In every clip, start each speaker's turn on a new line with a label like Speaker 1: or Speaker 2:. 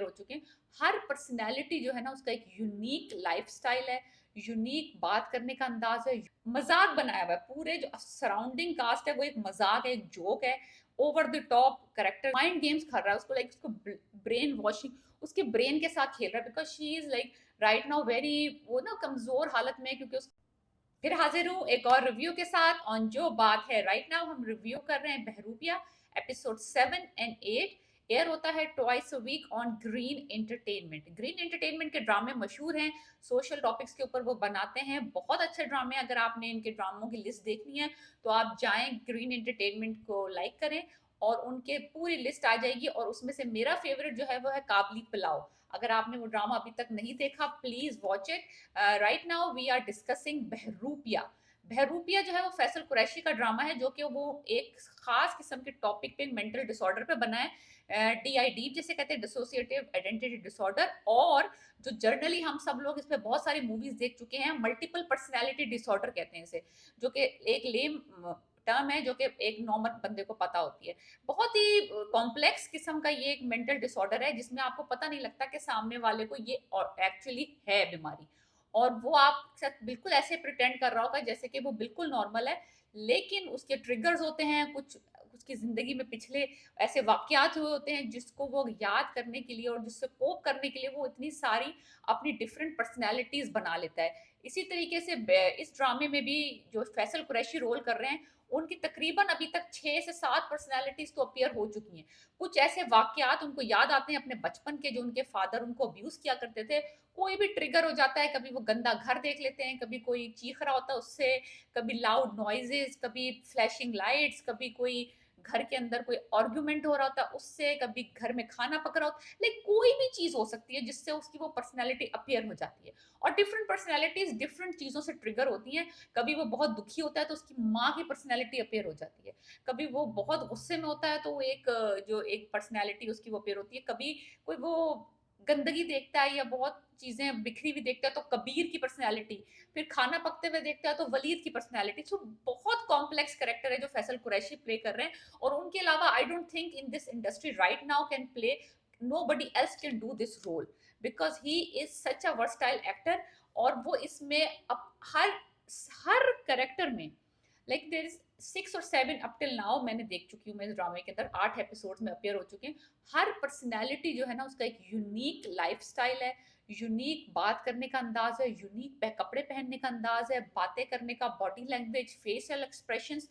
Speaker 1: हो चुके हैं। हर पर्सनैलिटी जो है ना उसका एक यूनिक लाइफस्टाइल है, यूनिक बात करने का अंदाज है, मजाक बनाया हुआ है। पूरे जो सराउंडिंग कास्ट है वो एक मजाक है, एक जोक है, over the top character mind games कर रहा है उसको, लाइक उसको ब्रेन वॉशिंग, उसके ब्रेन के साथ खेल रहा है, because she is like right now very वो ना कमजोर हालत में, क्योंकि उस फिर हाजिर हूँ एक और रिव्यू के साथ ऑन जो बात है। राइट नाउ हम रिव्यू कर रहे हैं बहरूपिया एपिसोड 7 और 8। एयर होता है twice a week on Green Entertainment. Green Entertainment के ड्रामे मशहूर हैं, सोशल टॉपिक्स के ऊपर वो बनाते हैं बहुत अच्छे ड्रामे। अगर आपने इनके ड्रामों की लिस्ट देखनी है तो आप जाएं ग्रीन एंटरटेनमेंट को लाइक करें और उनके पूरी लिस्ट आ जाएगी। और उसमें से मेरा फेवरेट जो है वो है काबली पुलाव। अगर आपने वो ड्रामा अभी तक नहीं देखा please watch it. Right now we are discussing Behrupiya. Behrupiya जो है वो फैसल कुरैशी का ड्रामा है, जो कि वो एक खास किस्म के टॉपिक पे, मेंटल डिसऑर्डर पे बना है, डीआईडी जिसे कहते हैं, डिसोसिएटिव आइडेंटिटी डिसऑर्डर। और जो जर्नली हम सब लोग इस पे बहुत सारी मूवीज देख चुके हैं, मल्टीपल पर्सनैलिटी डिसऑर्डर कहते हैं इसे, जो कि एक लेम टर्म है जो कि एक नॉर्मल बंदे को पता होती है। बहुत ही कॉम्प्लेक्स किस्म का ये एक मेंटल डिसऑर्डर है, जिसमें आपको पता नहीं लगता कि सामने वाले को ये एक्चुअली है बीमारी, और वो आप साथ बिल्कुल ऐसे प्रिटेंड कर रहा होगा जैसे कि वो बिल्कुल नॉर्मल है। लेकिन उसके ट्रिगर्स होते हैं, कुछ उसकी जिंदगी में पिछले ऐसे वाकयात हुए होते हैं जिसको वो याद करने के लिए और जिससे कोप करने के लिए वो इतनी सारी अपनी डिफरेंट पर्सनैलिटीज बना लेता है। इसी तरीके से इस ड्रामे में भी जो फैसल कुरैशी रोल कर रहे हैं, उनकी तकरीबन अभी तक 6 से 7 पर्सनैलिटीज तो अपीयर हो चुकी हैं। कुछ ऐसे वाकयात उनको याद आते हैं अपने बचपन के, जो उनके फादर उनको अब्यूज किया करते थे। कोई भी ट्रिगर हो जाता है, कभी वो गंदा घर देख लेते हैं, कभी कोई चीख रहा होता है उससे, कभी लाउड नॉइजेस, कभी फ्लैशिंग लाइट्स, कभी कोई घर के अंदर कोई आर्ग्यूमेंट हो रहा होता है उससे, कभी घर में खाना पक रहा होता है, लाइक कोई भी चीज हो सकती है जिससे उसकी वो पर्सनैलिटी अपीयर हो जाती है। और डिफरेंट पर्सनैलिटीज डिफरेंट चीजों से ट्रिगर होती हैं। कभी वो बहुत दुखी होता है तो उसकी माँ की पर्सनैलिटी अपीयर हो जाती है, कभी वो बहुत गुस्से में होता है तो एक जो एक पर्सनैलिटी उसकी वो अपीयर होती है, कभी कोई वो गंदगी देखता है या बहुत चीजें बिखरी हुई देखता है तो कबीर की पर्सनैलिटी, फिर खाना पकते हुए देखता है तो वलीद की पर्सनैलिटी। सो बहुत कॉम्प्लेक्स कैरेक्टर है जो फैसल कुरैशी प्ले कर रहे हैं। और उनके अलावा आई don't think in this industry right now can play, nobody else can do this role because he is such a versatile actor। और वो इसमें अब हर करेक्टर में लाइक देर इज 6 और 7 अप टिल नाउ मैंने देख चुकी हूँ मैं इस ड्रामे के अंदर, 8 एपिसोड्स में अपियर हो चुके हैं। हर पर्सनैलिटी जो है ना उसका एक यूनिक लाइफस्टाइल है, यूनिक बात करने का अंदाज है, यूनिक कपड़े पहनने का अंदाज है, बातें करने का body language, facial expressions.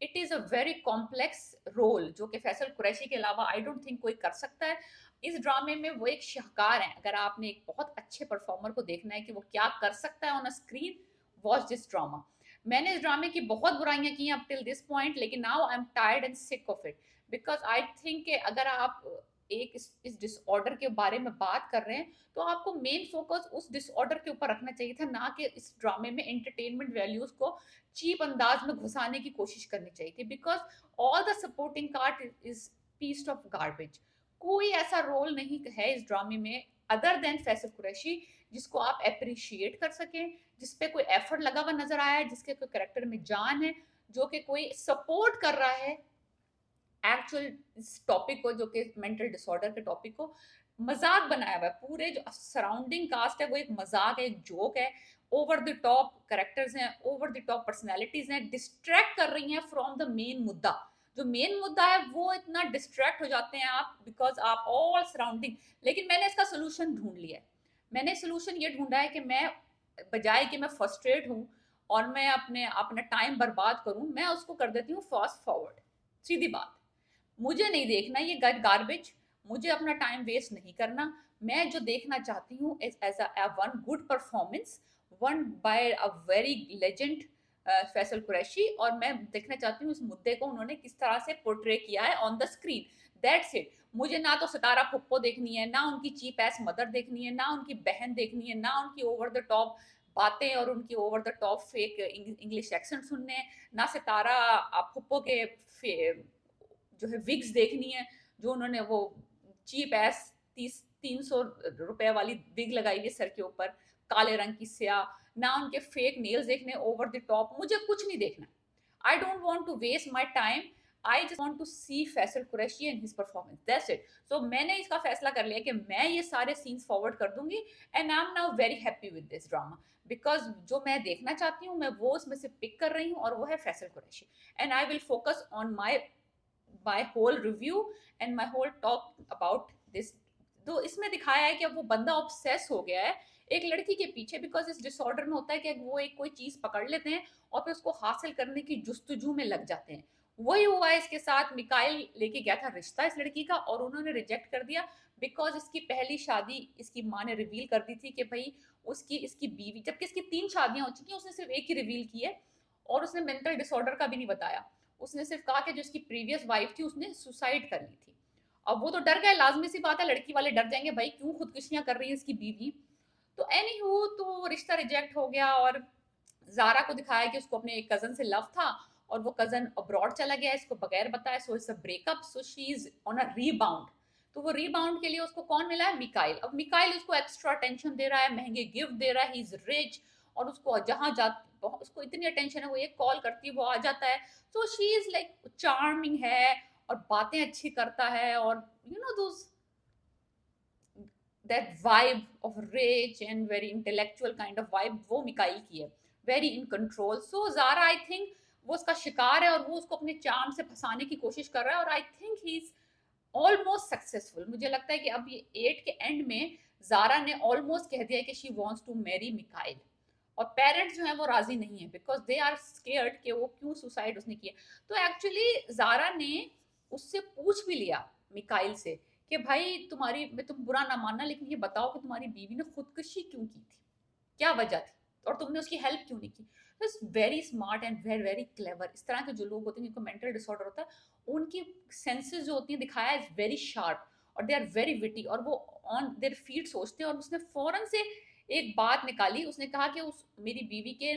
Speaker 1: It is a very complex role जो कि फैसल कुरैशी के अलावा आई डोंट थिंक कोई कर सकता है। इस ड्रामे में वो एक शाहकार है। अगर आपने एक बहुत अच्छे परफॉर्मर को देखना है कि वो क्या कर सकता है on a screen, watch this drama. मैंने इस ड्रामे की बहुत बुराइयां की हैं अप टिल दिस पॉइंट, लेकिन now I am tired and sick of it, because I think अगर आप एक इस डिसऑर्डर के बारे में बात कर रहे हैं तो आपको मेन फोकस उस डिसऑर्डर के ऊपर रखना चाहिए था, ना कि इस ड्रामे में एंटरटेनमेंट वैल्यूज को चीप अंदाज में घुसाने की कोशिश करनी चाहिए थी, because all the supporting card is peace of garbage. कोई ऐसा रोल नहीं है इस ड्रामे में अदर देन फैसल कुरैशी जिसको आप अप्रिशिएट कर सकें, जिसपे कोई एफर्ट लगा हुआ नजर आया है, जिसके कोई करेक्टर में जान है, जो कि कोई सपोर्ट कर रहा है एक्चुअल इस टॉपिक को, जो कि मेंटल डिसऑर्डर के टॉपिक को मजाक बनाया हुआ है। पूरे जो सराउंडिंग कास्ट है वो एक मजाक है, एक जोक है, ओवर द टॉप करेक्टर्स हैं, ओवर द टॉप पर्सनैलिटीज हैं, डिस्ट्रैक्ट कर रही हैं फ्रॉम द मेन मुद्दा। जो मेन मुद्दा है वो इतना डिस्ट्रैक्ट हो जाते हैं आप, बिकॉज आप ऑल सराउंडिंग। लेकिन मैंने इसका सोल्यूशन ढूंढ लिया है। मैंने सोल्यूशन ये ढूंढा है कि मैं बजाय कि मैं फ्रस्ट्रेट हूँ और मैं अपने अपना टाइम बर्बाद करूं, मैं उसको कर देती हूँ फास्ट फॉरवर्ड। सीधी बात, मुझे नहीं देखना ये गार्बेज, मुझे अपना टाइम वेस्ट नहीं करना। मैं जो देखना चाहती हूँ as a one good performance, one by a very legend Faisal Qureshi, और मैं देखना चाहती हूँ इस मुद्दे को उन्होंने किस तरह से पोर्ट्रे किया है on the screen. That's it. मुझे ना तो सितारा फुप्पो देखनी है, ना उनकी चीप एस मदर देखनी है, ना उनकी बहन देखनी है, ना उनकी ओवर द टॉप बातें और उनकी over the top fake English accent सुनने हैं, ना सितारा फुप्पो के जो है विग्स देखनी है, जो उन्होंने वो चीप एस 300 रुपए वाली विग लगाई है सर के ऊपर, काले रंग की स्या, ना उनके फेक नेल्स देखने ओवर द टॉप, मुझे कुछ नहीं देखना। I don't want to waste my time. I just want to see Faisal Qureshi and his performance, that's it. So मैंने इसका फैसला कर लिया कि मैं ये सारे सीन्स फॉरवर्ड कर दूंगी, and I am now very happy with this drama, because जो मैं देखना चाहती हूँ मैं वो उसमें से पिक कर रही हूँ, और वो है Faisal Qureshi. And I will focus on my whole review and my whole talk about this. तो इसमें दिखाया है कि अब वो बंदा ऑब्सेस हो गया है एक लड़की के पीछे, बिकॉज इस डिसऑर्डर में होता है कि वो एक कोई चीज पकड़ लेते हैं और फिर उसको हासिल करने की जुस्तजू में लग जाते हैं। वही हुआ है इसके साथ। मिकाइल लेके गया था रिश्ता इस लड़की का, और उन्होंने रिजेक्ट कर दिया, बिकॉज इसकी पहली शादी इसकी माँ ने रिवील कर दी थी कि भाई उसकी इसकी बीवी, जबकि इसकी 3 शादियां हो चुकी हैं, उसने सिर्फ एक ही रिवील की है, और उसने मेंटल डिसऑर्डर का भी नहीं बताया। उसने सिर्फ कहा कि जो उसकी प्रीवियस वाइफ थी उसने सुसाइड कर ली थी। अब वो तो डर गए, लाजमी सी बात है, लड़की वाले डर जाएंगे, भाई क्यों खुदकुशियां कर रही है इसकी बीवी। तो एनी तो रिश्ता रिजेक्ट हो गया, और जारा को दिखाया कि उसको अपने एक कजन से लव था, और वो कजन अब्रॉड चला गया इसको बगैर बताए, so it's a breakup, so she is on a rebound. तो वो रीबाउंड के लिए उसको कौन मिला है? मिकाइल। अब मिकाइल उसको एक्स्ट्रा अटेंशन दे रहा है, महंगे गिफ्ट दे रहा है, ही इज रिच, और उसको जहां जा उसको इतनी अटेंशन है, वो एक कॉल करती है वो आ जाता है। So she is like charming है, और बातें अच्छी करता है, और you know those that vibe of rage and very intellectual kind of vibe वो मिकाइल की है, very in control. So Zara I think वो उसका शिकार है, और वो उसको अपने चार्म से फंसाने की कोशिश कर रहा है, और I think he is almost successful. मुझे लगता है कि अब ये 8 के एंड में जारा ने ऑलमोस्ट कह दिया कि she wants to marry Mikail, और पेरेंट्स जो है वो राजी नहीं है, बिकॉज दे आर स्केयर्ड कि वो क्यों सुसाइड उसने किया। तो एक्चुअली जारा ने उससे पूछ भी लिया मिकाइल से कि भाई तुम्हारी, मैं तुम बुरा ना मानना, लेकिन ये बताओ कि तुम्हारी बीवी ने खुदकुशी क्यों की थी, क्या वजह थी, और तुमने उसकी हेल्प क्यों नहीं की। It's very smart and very very clever. इस तरह के जो लोग होते हैं जिनको मेंटल डिसऑर्डर होता है, उनकी सेंसेस जो होती हैं दिखाया इज वेरी शार्प, और दे आर वेरी विटी, और वो ऑन देयर फीट सोचते हैं। और उसने फौरन से एक बात निकाली, उसने कहा कि उस मेरी बीवी के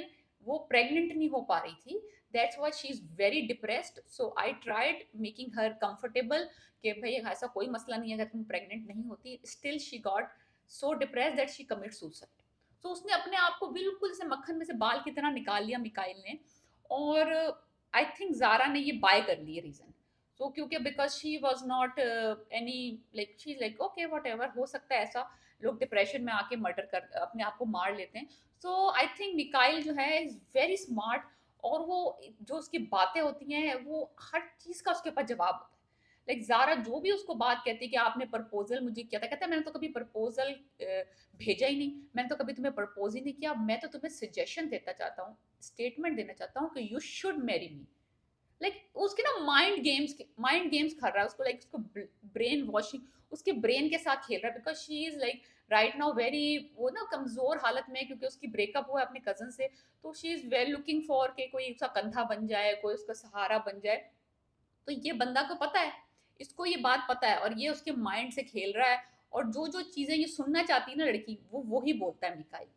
Speaker 1: वो प्रेग्नेंट नहीं हो पा रही थी, that's why she is very depressed, so I tried making her comfortable कि भाई ऐसा कोई मसला नहीं है अगर तुम प्रेग्नेंट नहीं होती। Still she got so depressed that she commit suicide. तो उसने अपने आप को बिल्कुल से मक्खन में से बाल की तरह निकाल लिया मिकाइल ने, और आई थिंक जारा ने ये बाय कर ली रीजन। सो क्योंकि because she was not any like she like okay what ever, हो सकता है ऐसा, लोग डिप्रेशन में आके मर्डर कर अपने आप को मार लेते हैं। सो आई थिंक मिकाइल जो है इज वेरी स्मार्ट, और वो जो उसकी बातें होती हैं वो हर चीज का उसके पास जवाब होता है। लाइक जारा जो भी उसको बात कहती है कि आपने प्रपोजल मुझे किया था, कहता है मैंने तो कभी प्रपोजल भेजा ही नहीं, मैंने तो कभी तुम्हें प्रपोज ही नहीं किया, मैं तो तुम्हें सजेशन देता चाहता हूँ, स्टेटमेंट देना चाहता हूँ कि you should marry me. Like उसके ना माइंड गेम्स कर रहा है उसको, लाइक उसको ब्रेन वॉशिंग, उसके ब्रेन के साथ खेल रहा है, because she is like right now very वो ना कमजोर हालत में, क्योंकि उसकी ब्रेकअप हुआ है अपने कजन से। तो she is very looking for के कोई उसका कंधा बन जाए, कोई उसका सहारा बन जाए। तो ये बंदा को पता है, इसको ये बात पता है, और ये उसके माइंड से खेल रहा है, और जो जो चीजें ये सुनना चाहती है ना लड़की, वो ही बोलता है मिकाइल।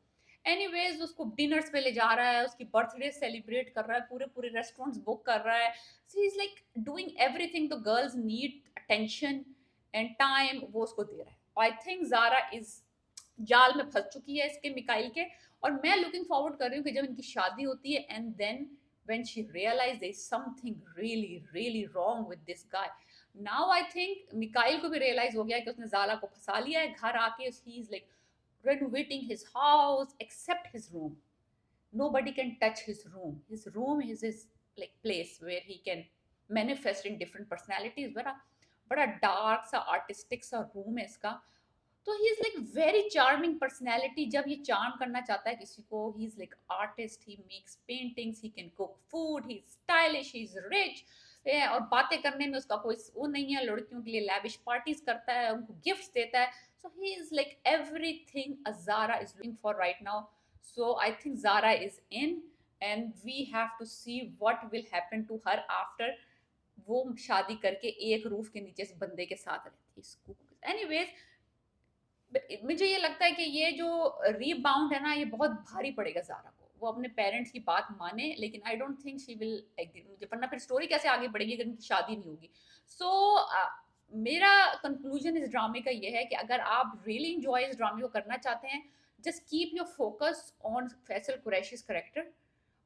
Speaker 1: एनीवेज उसको डिनर्स पे ले जा रहा है, उसकी बर्थडे सेलिब्रेट कर रहा है, पूरे पूरे रेस्टोरेंट्स बुक कर रहा है। She is like doing everything the girls need attention and time, वो उसको दे रहा है। आई थिंक जारा इज जाल में फंस चुकी है इसके मिकाइल के, और मैं लुकिंग फॉरवर्ड कर रही हूँ कि जब इनकी शादी होती है and then when she realized there is something really really wrong with this guy. Now I think Mikail को भी realize हो गया कि उसने ज़ाला को फंसा लिया है। घर आके he is like renovating his house except his room. Nobody can touch his room. His room is his like place where he can manifest in different personalities. बड़ा डार्क सा आर्टिस्टिक सा रूम है इसका। तो ही is like very charming personality. जब ये charm करना चाहता है किसी को, ही is like artist, he makes paintings, he can cook food, he is stylish, he is rich, और बातें करने में उसका कोई वो नहीं है। लड़कियों के लिए लैविश पार्टीज करता है, उनको गिफ्ट्स देता है। So he is like everything a Zara is looking for right now. So I think Zara is in, and we have to see what will happen to her after वो शादी करके एक रूफ के नीचे इस बंदे के साथ रहती है। एनीवेज मुझे ये लगता है कि ये जो रीबाउंड है ना, ये बहुत भारी पड़ेगा ज़ारा को। वो अपने पेरेंट्स की बात माने, लेकिन I don't think she will agree, मुझे वरना फिर स्टोरी कैसे आगे बढ़ेगी अगर उनकी शादी नहीं होगी। सो मेरा कंक्लूजन इस ड्रामे का ये है कि अगर आप रियली इंजॉय इस ड्रामे को करना चाहते हैं, just keep your focus on Faisal Qureshi's character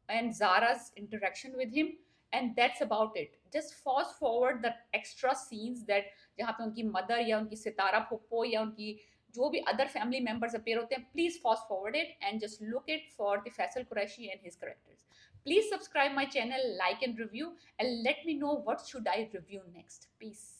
Speaker 1: and Zara's interaction with him, and that's about it. Just fast forward the extra scenes that जहाँ पे उनकी मदर या उनकी सितारा फुप्पो या उनकी जो भी अदर फैमिली मेंबर्स अपीयर होते हैं, please fast forward it and just look it for the Faisal Qureshi and his characters. Please subscribe my channel, like and review, and let me know what should I review next. Peace.